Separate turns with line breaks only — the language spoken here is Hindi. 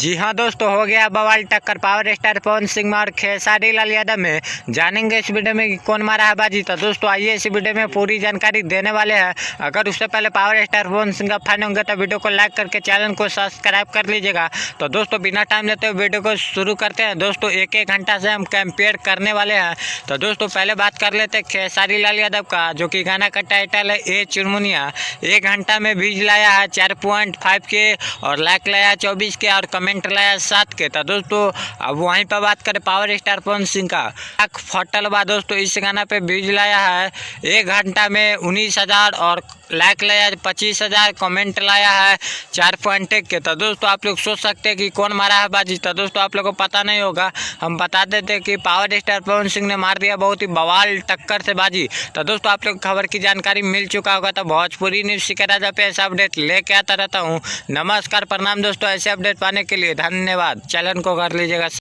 जी हाँ दोस्तों, हो गया बवाल टक्कर पावर स्टार पवन सिंह और खेसारी लाल यादव में। जानेंगे इस वीडियो में कि कौन मारा है बाजी। तो दोस्तों आइए इस वीडियो में पूरी जानकारी देने वाले हैं। अगर उससे पहले पावर स्टार पवन सिंह का फैन होंगे तो वीडियो को लाइक करके चैनल को सब्सक्राइब कर लीजिएगा। तो दोस्तों बिना टाइम लेते हुए वीडियो को शुरू करते हैं। दोस्तों एक घंटा से हम कंपेयर करने वाले हैं। तो दोस्तों पहले बात कर लेते हैं खेसारी लाल यादव का, जो कि गाना का टाइटल है ए चुनमुनिया। 1 घंटा में व्यूज लाया है 4.5 के और लाइक लाया 24 के और कमेंट लाया 7 के। तो दोस्तों अब वहीं पर बात करें पावर स्टार पवन सिंह का, फटल बा दोस्तों इस गाना पे व्यूज लाया है 1 घंटा में 19,000 और लाइक लाया 25,000, कमेंट लाया है 4.1 के। तो दोस्तों आप लोग सोच सकते हैं कि कौन मारा है बाजी। तो दोस्तों आप लोग को पता नहीं होगा, हम बता देते हैं कि पावर स्टार पवन सिंह ने मार दिया बहुत ही बवाल टक्कर से बाजी। तो दोस्तों आप लोग खबर की जानकारी मिल चुका होगा। तो भोजपुरी न्यूज़ शिकायत पे ऐसा अपडेट लेके आता रहता हूँ। नमस्कार, प्रणाम दोस्तों। ऐसे अपडेट पाने के लिए धन्यवाद। चैनल को कर लीजिएगा।